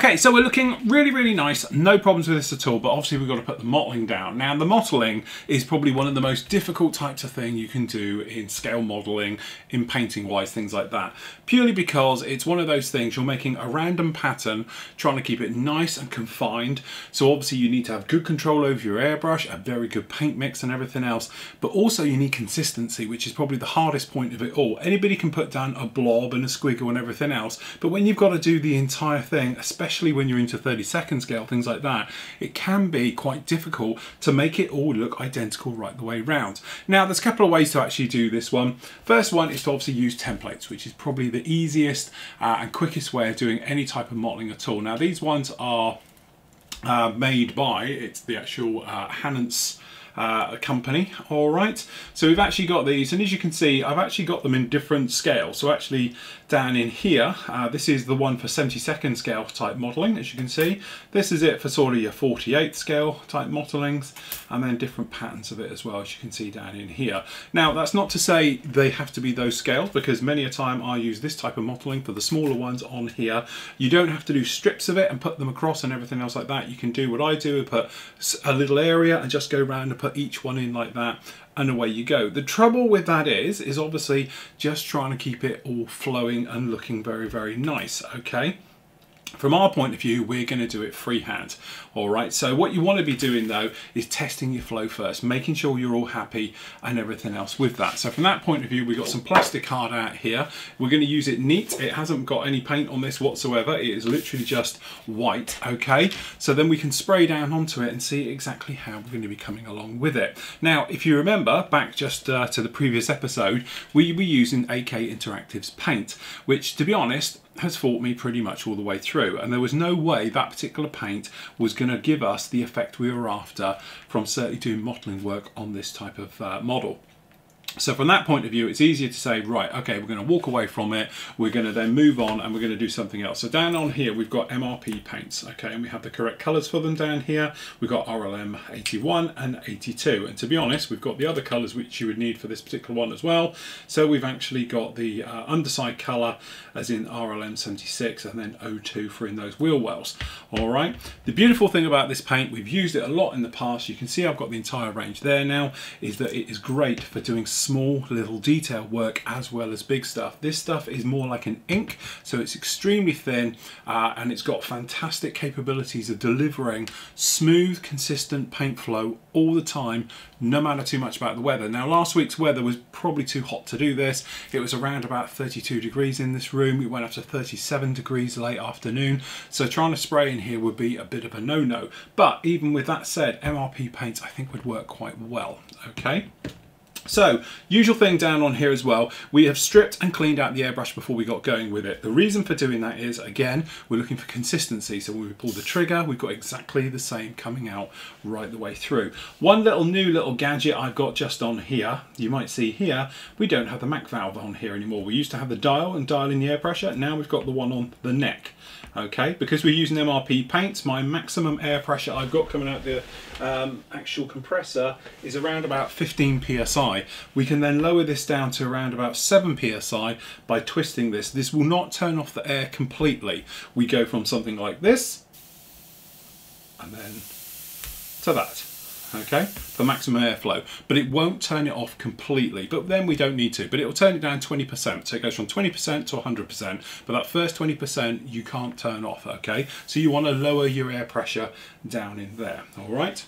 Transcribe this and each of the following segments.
Okay, so we're looking really, really nice. No problems with this at all, but obviously we've got to put the mottling down. Now, the mottling is probably one of the most difficult types of thing you can do in scale modelling, in painting-wise, things like that. Purely because it's one of those things, you're making a random pattern, trying to keep it nice and confined. So obviously you need to have good control over your airbrush, a very good paint mix and everything else, but also you need consistency, which is probably the hardest point of it all. Anybody can put down a blob and a squiggle and everything else, but when you've got to do the entire thing, especially when you're into 30-second scale, things like that, it can be quite difficult to make it all look identical right the way round. Now, there's a couple of ways to actually do this one. First one is to obviously use templates, which is probably the easiest and quickest way of doing any type of modelling at all. Now, these ones are made by, it's the actual Hannant's company. All right, so we've actually got these, and as you can see, I've actually got them in different scales. So actually down in here, this is the one for 70-second scale type modelling. As you can see, this is it for sort of your 48th scale type modellings, and then different patterns of it as well, as you can see down in here. Now, that's not to say they have to be those scales, because many a time I use this type of modelling for the smaller ones on here. You don't have to do strips of it and put them across and everything else like that. You can do what I do, put a little area and just go around and put each one in like that, and away you go. The trouble with that is obviously just trying to keep it all flowing and looking very, very nice. Okay, from our point of view, we're going to do it freehand. All right, so what you want to be doing though is testing your flow first, making sure you're all happy and everything else with that. So from that point of view, we've got some plastic card out here. We're going to use it neat. It hasn't got any paint on this whatsoever. It is literally just white. Okay, so then we can spray down onto it and see exactly how we're going to be coming along with it. Now, if you remember back just to the previous episode, we were using AK Interactive's paint, which, to be honest, has fought me pretty much all the way through, and there was no way that particular paint was going to give us the effect we were after from certainly doing modelling work on this type of model. So from that point of view, it's easier to say, right, okay, we're going to walk away from it, we're going to then move on, and we're going to do something else. So down on here, we've got MRP paints, okay, and we have the correct colours for them down here. We've got RLM 81 and 82, and to be honest, we've got the other colours which you would need for this particular one as well. So we've actually got the underside colour as in RLM 76, and then 02 for in those wheel wells. All right, the beautiful thing about this paint, we've used it a lot in the past, you can see I've got the entire range there now, is that it is great for doing small little detail work as well as big stuff. This stuff is more like an ink, so it's extremely thin, and it's got fantastic capabilities of delivering smooth, consistent paint flow all the time, no matter too much about the weather. Now, last week's weather was probably too hot to do this. It was around about 32 degrees in this room. It went up to 37 degrees late afternoon, so trying to spray in here would be a bit of a no-no. But even with that said, MRP paints I think would work quite well. Okay, so usual thing down on here as well, we have stripped and cleaned out the airbrush before we got going with it. The reason for doing that is, again, we're looking for consistency. So when we pull the trigger, we've got exactly the same coming out right the way through. One new little gadget I've got just on here, you might see here, we don't have the Mac valve on here anymore. We used to have the dial and dialing the air pressure. Now we've got the one on the neck. Okay, because we're using MRP paints, my maximum air pressure I've got coming out the actual compressor is around about 15 psi. We can then lower this down to around about 7 psi by twisting this. This will not turn off the air completely. We go from something like this and then to that. Okay, for maximum airflow, but it won't turn it off completely, but then we don't need to, but it will turn it down 20%, so it goes from 20% to 100%, but that first 20% you can't turn off. Okay, so you want to lower your air pressure down in there. All right,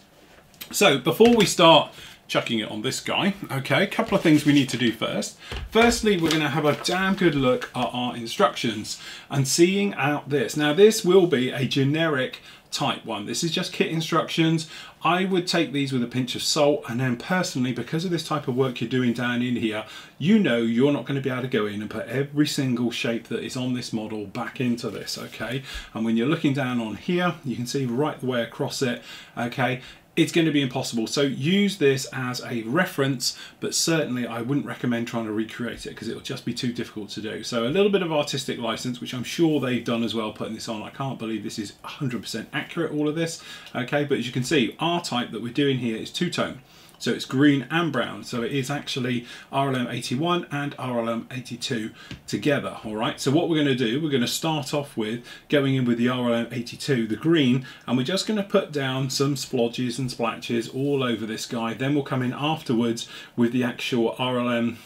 so before we start chucking it on this guy, okay, a couple of things we need to do first. Firstly, we're going to have a damn good look at our instructions and seeing out this. Now, this will be a generic type one. This is just kit instructions. I would take these with a pinch of salt, and then personally, because of this type of work you're doing down in here, you know you're not going to be able to go in and put every single shape that is on this model back into this. Okay, and when you're looking down on here, you can see right the way across it. Okay, it's going to be impossible. So use this as a reference, but certainly I wouldn't recommend trying to recreate it because it'll just be too difficult to do. So a little bit of artistic license, which I'm sure they've done as well, putting this on. I can't believe this is 100% accurate, all of this. Okay, but as you can see, our type that we're doing here is two-tone. So it's green and brown. So it is actually RLM 81 and RLM 82 together. All right. So what we're going to do, we're going to start off with going in with the RLM 82, the green, and we're just going to put down some splodges and splatches all over this guy. Then we'll come in afterwards with the actual RLM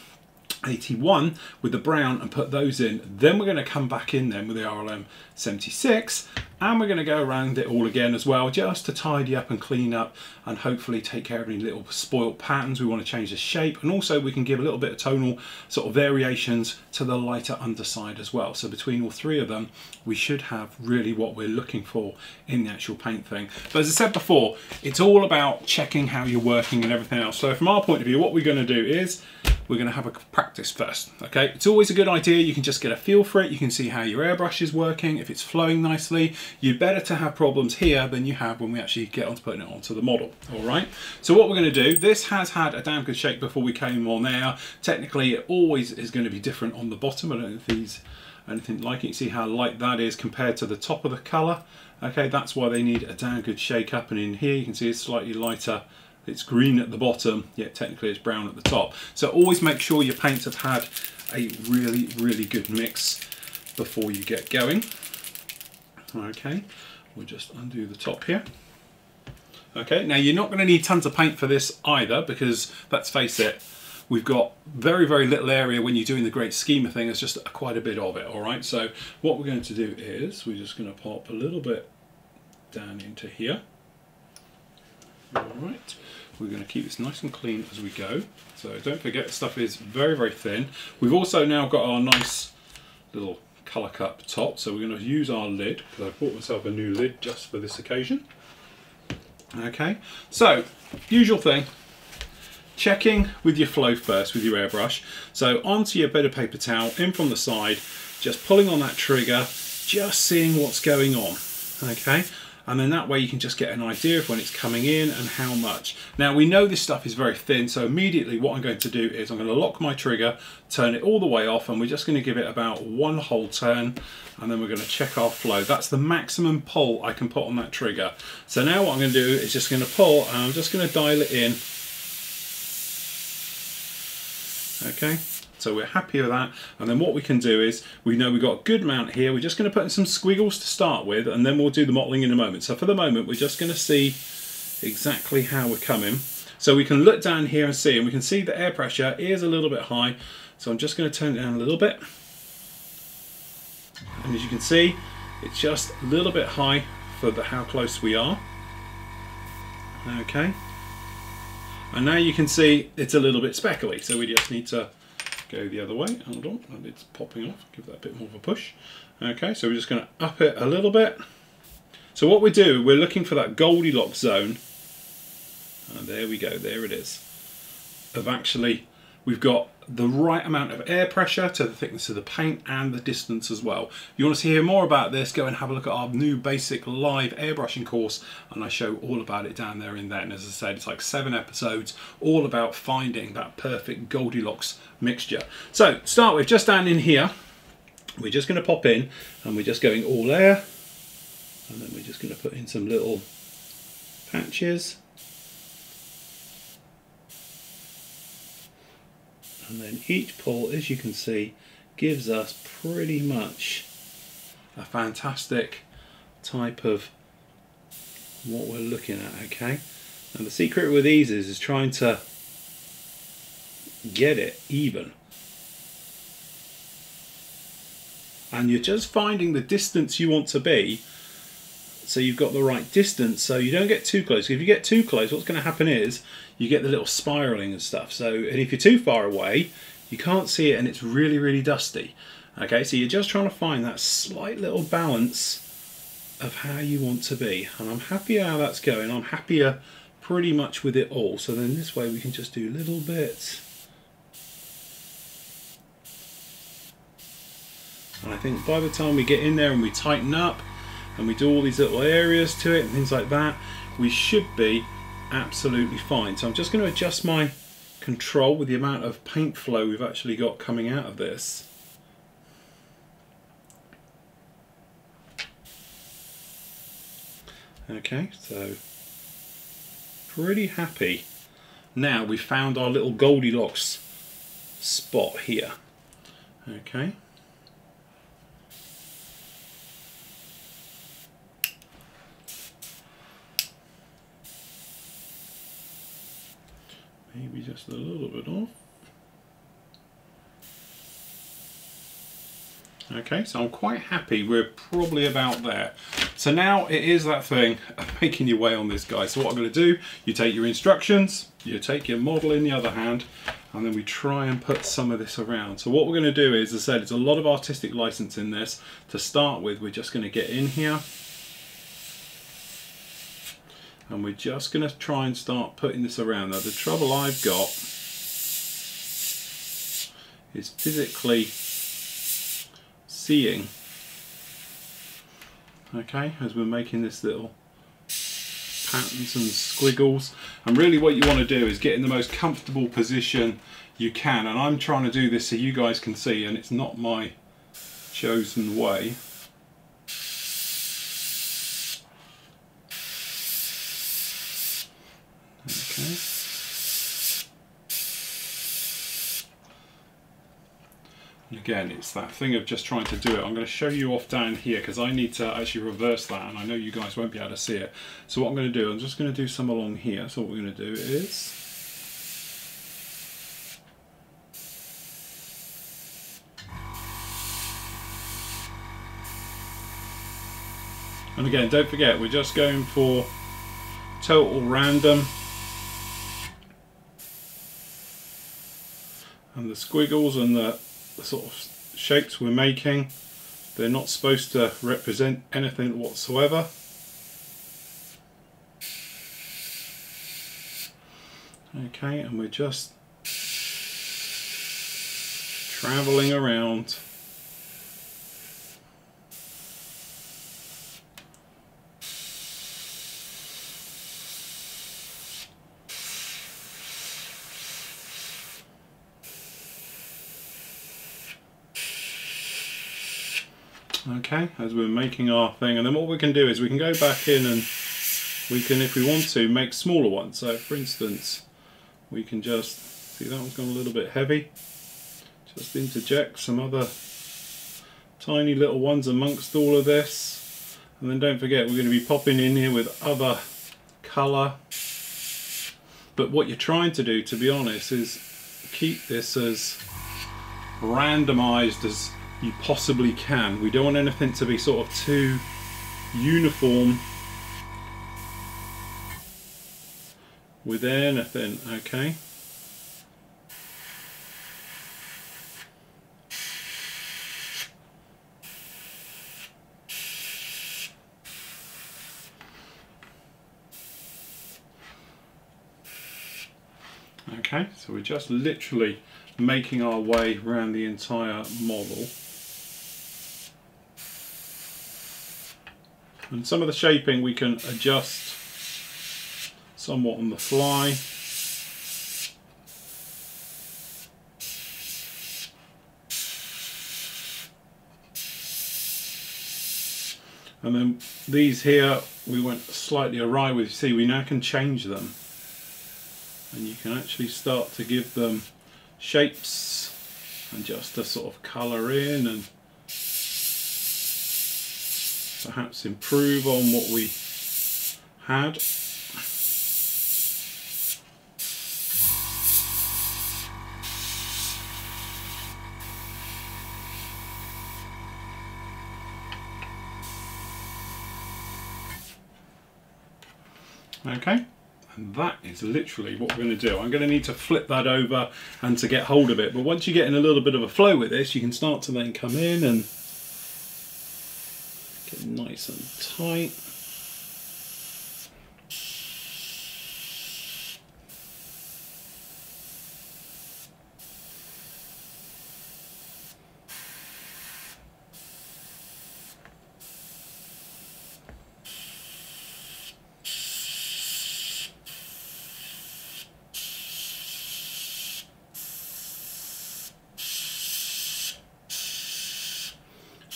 81 with the brown and put those in. Then we're going to come back in then with the RLM 76 and we're going to go around it all again as well, just to tidy up and clean up and hopefully take care of any little spoilt patterns. We want to change the shape, and also we can give a little bit of tonal sort of variations to the lighter underside as well. So between all three of them we should have really what we're looking for in the actual paint thing. But as I said before, it's all about checking how you're working and everything else. So from our point of view, what we're going to do is we're going to have a practice first. Okay, it's always a good idea. You can just get a feel for it. You can see how your airbrush is working, if it's flowing nicely. You're better to have problems here than you have when we actually get on to putting it onto the model. All right, so what we're going to do, this has had a damn good shake before we came on air. Technically it always is going to be different on the bottom. I don't know if these anything like it. You see how light that is compared to the top of the color. Okay, that's why they need a damn good shake up, and in here you can see it's slightly lighter. It's green at the bottom, yet technically it's brown at the top. So always make sure your paints have had a really, really good mix before you get going. Okay, we'll just undo the top here. Okay, now you're not going to need tons of paint for this either, because let's face it, we've got very, very little area when you're doing the great scheme of things. It's just quite a bit of it, all right? So what we're going to do is we're just going to pop a little bit down into here. All right, we're going to keep this nice and clean as we go. So don't forget, stuff is very, very thin. We've also now got our nice little colour cup top, so we're going to use our lid, because I bought myself a new lid just for this occasion. Okay, so usual thing, checking with your flow first with your airbrush. So onto your bit of paper towel, in from the side, just pulling on that trigger, just seeing what's going on. Okay, and then that way you can just get an idea of when it's coming in and how much. Now we know this stuff is very thin, so immediately what I'm going to do is I'm going to lock my trigger, turn it all the way off, and we're just going to give it about one whole turn, and then we're going to check our flow. That's the maximum pull I can put on that trigger. So now what I'm going to do is just going to pull, and I'm just going to dial it in. Okay, so we're happy with that, and then what we can do is, we know we've got a good amount here. We're just going to put in some squiggles to start with, and then we'll do the mottling in a moment. So for the moment we're just going to see exactly how we're coming. So we can look down here and see, and we can see the air pressure is a little bit high, so I'm just going to turn it down a little bit, and as you can see it's just a little bit high for how close we are. Okay, and now you can see it's a little bit speckly, so we just need to go the other way. Hold on, and it's popping off. Give that a bit more of a push. Okay, so we're just going to up it a little bit. So what we do, we're looking for that Goldilocks zone. And there we go, there it is. Of actually, we've got the right amount of air pressure to the thickness of the paint and the distance as well. If you want to hear more about this, go and have a look at our new basic live airbrushing course, and I show all about it down there in there. And as I said, it's like 7 episodes all about finding that perfect Goldilocks mixture. So start with just down in here, we're just going to pop in and we're just going all air, and then we're just going to put in some little patches. And then each pull, as you can see, gives us pretty much a fantastic type of what we're looking at, okay? And the secret with these is trying to get it even. And you're just finding the distance you want to be, so you've got the right distance, so you don't get too close. If you get too close, what's going to happen is you get the little spiraling and stuff. So, and if you're too far away, you can't see it and it's really, really dusty. Okay, so you're just trying to find that slight little balance of how you want to be. And I'm happy how that's going. I'm happier pretty much with it all. So then this way we can just do little bits. And I think by the time we get in there and we tighten up and we do all these little areas to it and things like that, we should be absolutely fine. So I'm just going to adjust my control with the amount of paint flow we've actually got coming out of this. Okay, so pretty happy. Now we've found our little Goldilocks spot here. Okay. Maybe just a little bit off. Okay, so I'm quite happy we're probably about there. So now it is that thing of making your way on this guy. So what I'm going to do, you take your instructions, you take your model in the other hand, and then we try and put some of this around. So what we're going to do is, as I said, it's a lot of artistic license in this. To start with, we're just going to get in here. And we're just going to try and start putting this around. Now the trouble I've got is physically seeing, okay, as we're making this little patterns and squiggles. And really what you want to do is get in the most comfortable position you can. And I'm trying to do this so you guys can see, and it's not my chosen way. Okay. And again, it's that thing of just trying to do it. I'm going to show you off down here because I need to actually reverse that, and I know you guys won't be able to see it. So what I'm going to do, I'm just going to do some along here. So what we're going to do is, and again, don't forget, we're just going for total random. And the squiggles and the sort of shapes we're making, they're not supposed to represent anything whatsoever. Okay, and we're just traveling around. Okay, as we're making our thing, and then what we can do is we can go back in and we can, if we want to, make smaller ones. So for instance, we can just, see that one's gone a little bit heavy, just interject some other tiny little ones amongst all of this. And then don't forget, we're going to be popping in here with other colour. But what you're trying to do, to be honest, is keep this as randomised as you possibly can. We don't want anything to be sort of too uniform with anything, okay? Okay, so we're just literally making our way around the entire model. And some of the shaping we can adjust somewhat on the fly. And then these here we went slightly awry with. See, we now can change them. And you can actually start to give them shapes and just to sort of colour in and perhaps improve on what we had. Okay, and that is literally what we're going to do. I'm going to need to flip that over and to get hold of it, but once you get in a little bit of a flow with this, you can start to then come in and get nice and tight.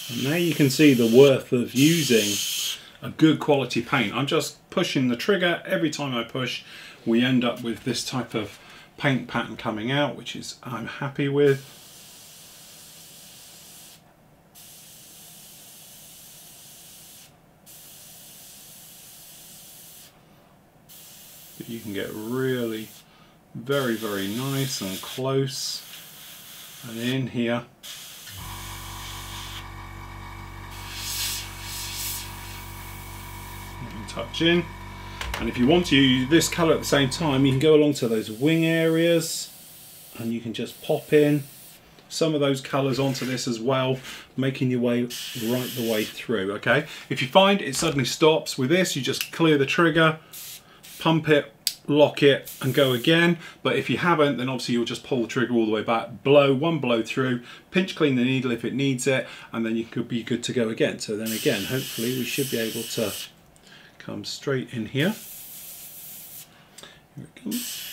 And now you can see the worth of using a good quality paint. I'm just pushing the trigger. Every time I push, we end up with this type of paint pattern coming out, which is I'm happy with. You can get really very, very nice and close and in here. You can touch in, and if you want to use this colour at the same time, you can go along to those wing areas and you can just pop in some of those colours onto this as well, making your way right the way through. Okay, if you find it suddenly stops with this, you just clear the trigger, pump it, lock it and go again. But if you haven't, then obviously you'll just pull the trigger all the way back, blow one blow through, pinch clean the needle if it needs it, and then you could be good to go again. So then again, hopefully we should be able to come straight in here. Here it comes.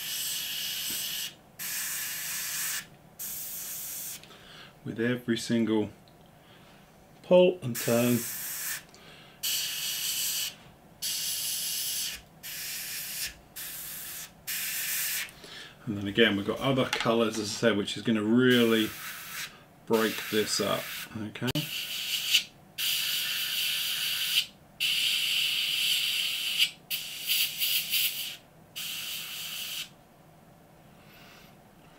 With every single pull and turn. And then again, we've got other colours, as I said, which is going to really break this up. Okay.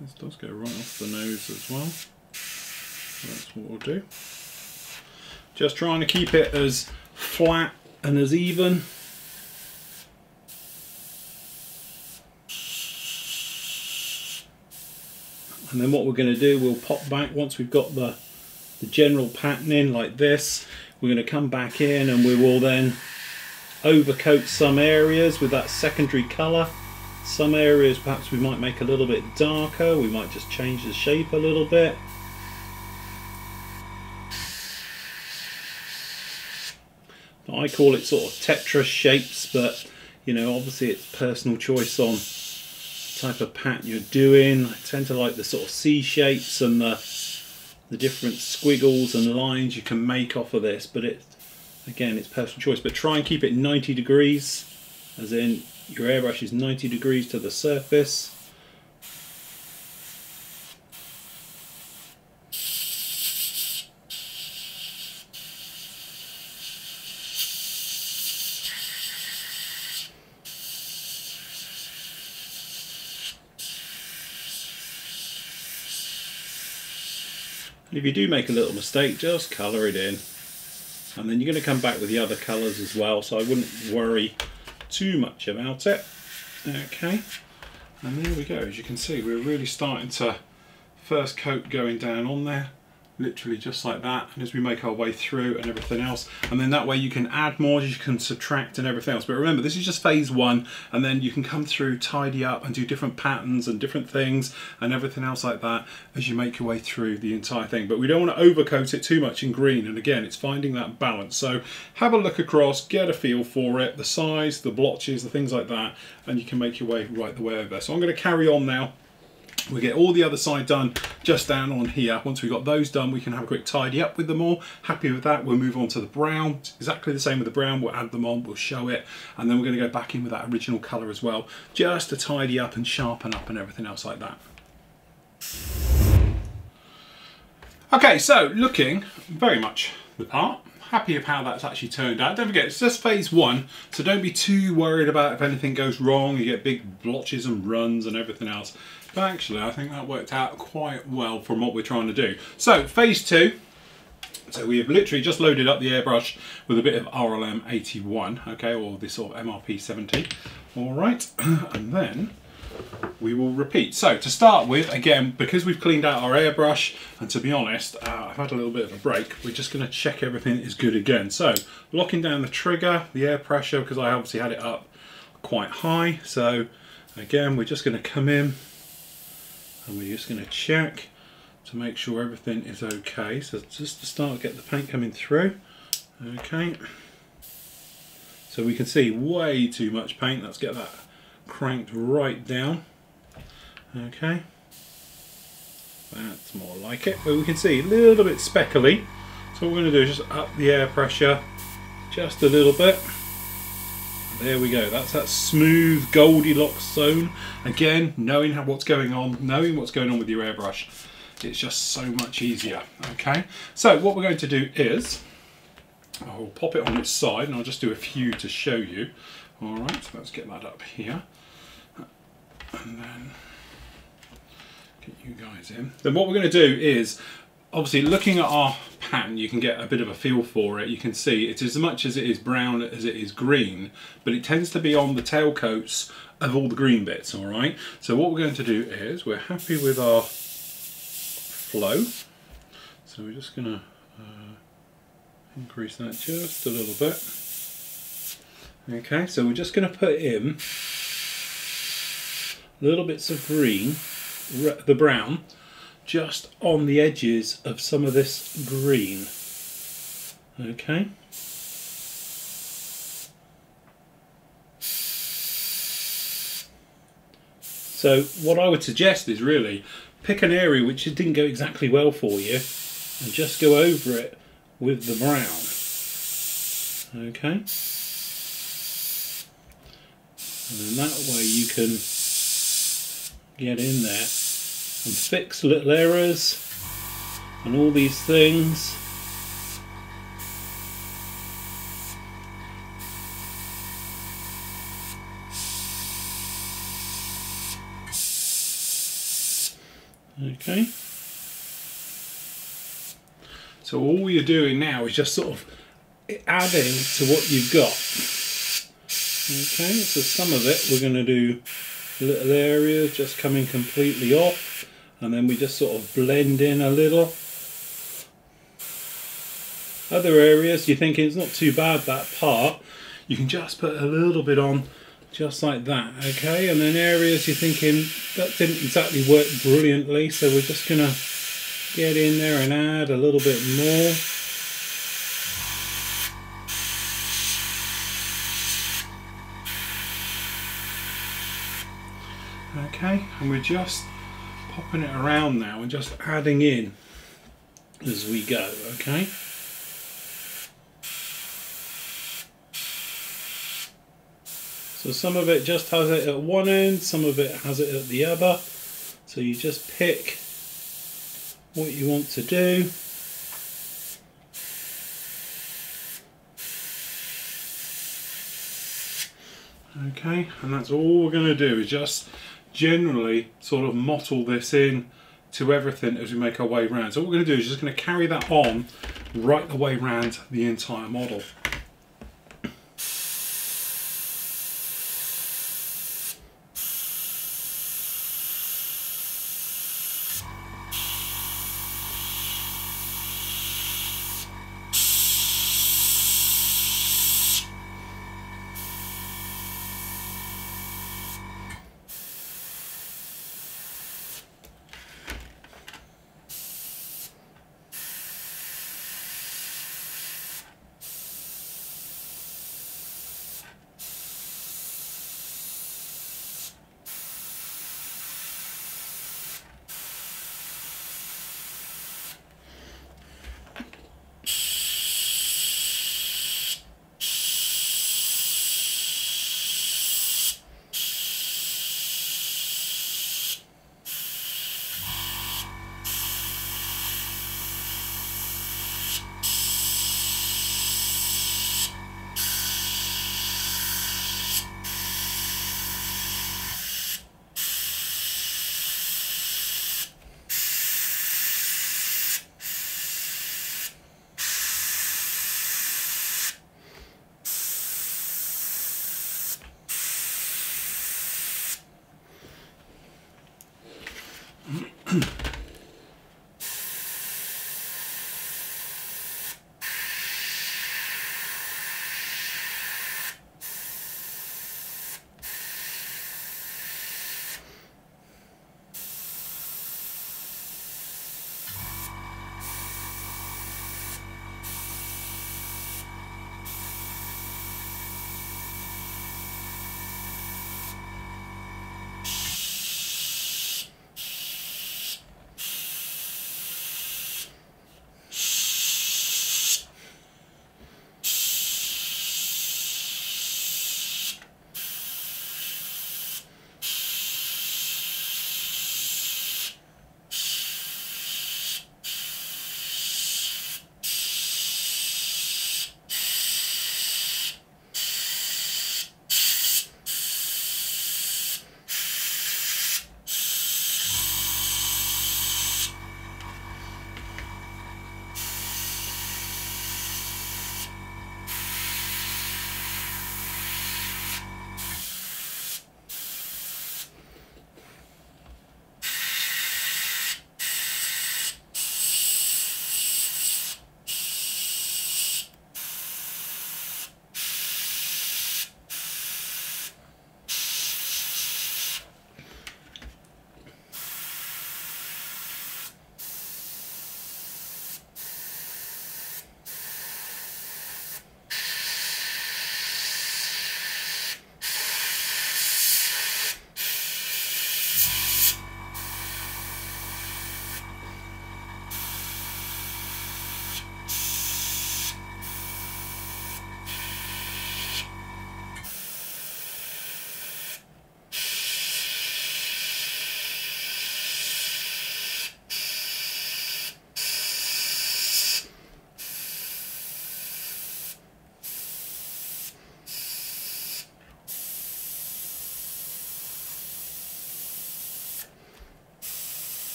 This does go right off the nose as well. So that's what we'll do. Just trying to keep it as flat and as even. And then what we're going to do, we'll pop back once we've got the general pattern in like this. We're going to come back in and we will then overcoat some areas with that secondary colour. Some areas perhaps we might make a little bit darker. We might just change the shape a little bit. I call it sort of Tetris shapes, but you know, obviously it's personal choice on type of pattern you're doing. I tend to like the sort of C shapes and the different squiggles and lines you can make off of this, but again, it's personal choice. But try and keep it 90 degrees, as in your airbrush is 90 degrees to the surface. And if you do make a little mistake, just colour it in. And then you're going to come back with the other colours as well, so I wouldn't worry too much about it. Okay, and there we go. As you can see, we're really starting to first coat going down on there, literally just like that. And as we make our way through and everything else, and then that way you can add more, you can subtract and everything else. But remember, this is just phase one, and then you can come through, tidy up and do different patterns and different things and everything else like that as you make your way through the entire thing. But we don't want to overcoat it too much in green, and again, it's finding that balance. So have a look across, get a feel for it, the size, the blotches, the things like that, and you can make your way right the way over. So I'm going to carry on now. We get all the other side done just down on here. Once we've got those done, we can have a quick tidy up with them all. Happy with that, we'll move on to the brown. It's exactly the same with the brown. We'll add them on, we'll show it, and then we're going to go back in with that original colour as well, just to tidy up and sharpen up and everything else like that. Okay, so looking very much the part. Happy with how that's actually turned out. Don't forget, it's just phase one, so don't be too worried about if anything goes wrong, you get big blotches and runs and everything else. But actually, I think that worked out quite well from what we're trying to do. So, phase two. So we have literally just loaded up the airbrush with a bit of RLM 81, okay, or this sort of MRP 70. All right, and then we will repeat. So to start with, again, because we've cleaned out our airbrush, and to be honest, I've had a little bit of a break, we're just going to check everything is good again. So locking down the trigger, the air pressure, because I obviously had it up quite high. So again, we're just going to come in and we're just going to check to make sure everything is okay. So just to start, get the paint coming through. Okay. So we can see way too much paint. Let's get that cranked right down. Okay, that's more like it. But we can see a little bit speckly, so what we're going to do is just up the air pressure just a little bit. There we go, that's that smooth Goldilocks zone. Again, knowing what's going on with your airbrush, it's just so much easier. Okay, so what we're going to do is, I'll pop it on its side and I'll just do a few to show you. Alright, so let's get that up here. And then get you guys in. Then what we're going to do is, obviously looking at our pattern, you can get a bit of a feel for it. You can see it's as much as it is brown as it is green, but it tends to be on the tail coats of all the green bits, alright? So what we're going to do is, we're happy with our flow. So we're just going to increase that just a little bit. Okay, so we're just going to put in little bits of green, the brown, just on the edges of some of this green. Okay. So what I would suggest is really pick an area which didn't go exactly well for you and just go over it with the brown. Okay. And then that way you can get in there and fix little errors and all these things. Okay. So all you're doing now is just sort of adding to what you've got. Okay, so some of it we're going to do little areas just coming completely off, and then we just sort of blend in a little. Other areas you're thinking it's not too bad, that part, you can just put a little bit on just like that. Okay, and then areas you're thinking that didn't exactly work brilliantly, so we're just going to get in there and add a little bit more. Okay, and we're just popping it around now and just adding in as we go. Okay. So some of it just has it at one end, some of it has it at the other. So you just pick what you want to do. Okay, and that's all we're going to do, is just generally sort of mottle this in to everything as we make our way around. So what we're going to do is just going to carry that on right the way around the entire model.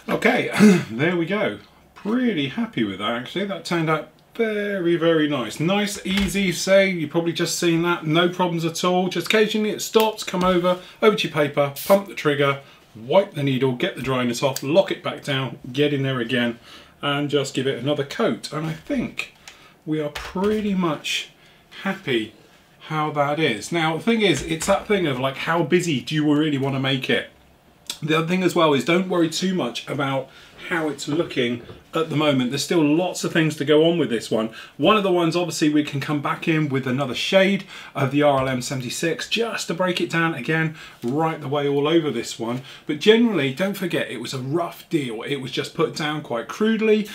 Okay, there we go. Pretty happy with that actually. That turned out very, very nice. Nice, easy, say, you've probably just seen that. No problems at all. Just occasionally it stops, come over to your paper, pump the trigger, wipe the needle, get the dryness off, lock it back down, get in there again, and just give it another coat. And I think we are pretty much happy how that is. Now, the thing is, it's that thing of like, how busy do you really want to make it? The other thing as well is don't worry too much about how it's looking at the moment. There's still lots of things to go on with this one. One of the ones, obviously, we can come back in with another shade of the RLM 76 just to break it down again right the way all over this one. But generally, don't forget, it was a rough deal. It was just put down quite crudely,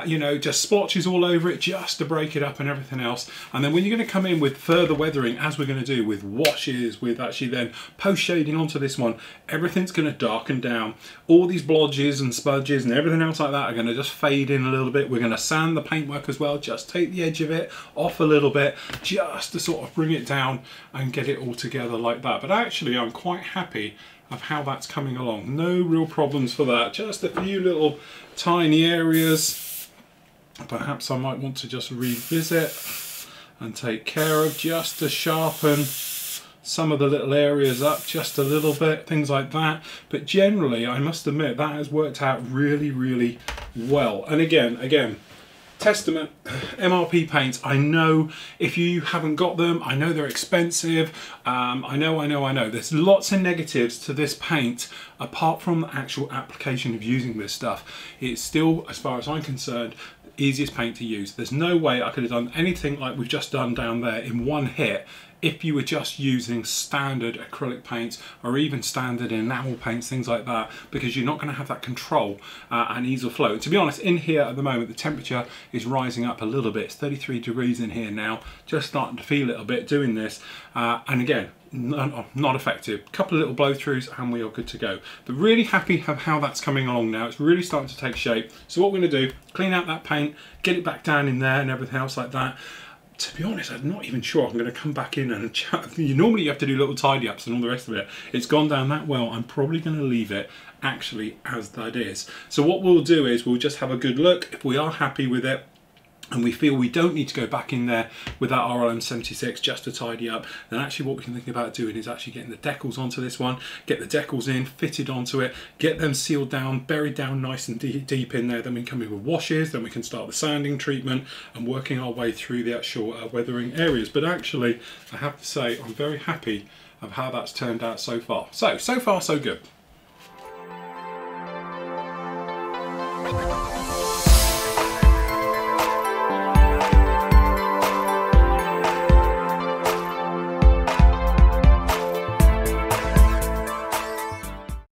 you know, just splotches all over it just to break it up and everything else. And then when you're going to come in with further weathering, as we're going to do with washes, with actually then post shading onto this one, everything's going to darken down. All these blodges and smudges and everything else like that are going to just fade in a little bit. We're going to sand the paintwork as well, just take the edge of it off a little bit, just to sort of bring it down and get it all together like that. But actually I'm quite happy of how that's coming along. No real problems for that. Just a few little tiny areas perhaps I might want to just revisit and take care of, just to sharpen some of the little areas up just a little bit, things like that. But generally, I must admit, that has worked out really, really well. And again, testament, MRP paints, I know if you haven't got them, I know they're expensive, I know. There's lots of negatives to this paint, apart from the actual application of using this stuff. It's still, as far as I'm concerned, the easiest paint to use. There's no way I could have done anything like we've just done down there in one hit if you were just using standard acrylic paints or even standard enamel paints, things like that, because you're not going to have that control and ease of flow. And to be honest, in here at the moment, the temperature is rising up a little bit. It's 33 degrees in here now, just starting to feel it a bit doing this. And again, not effective. Couple of little blow throughs and we are good to go. But really happy of how that's coming along now. It's really starting to take shape. So what we're going to do, clean out that paint, get it back down in there and everything else like that. To be honest, I'm not even sure I'm going to come back in and chat. Normally you have to do little tidy ups and all the rest of it. It's gone down that well. I'm probably going to leave it actually as that is. So what we'll do is we'll just have a good look. If we are happy with it and we feel we don't need to go back in there with that RLM76 just to tidy up, then actually what we can think about doing is actually getting the decals onto this one, get the decals in, fitted onto it, get them sealed down, buried down nice and deep in there. Then we come in with washes, then we can start the sanding treatment and working our way through the actual weathering areas. But actually, I have to say, I'm very happy of how that's turned out so far. So far so good.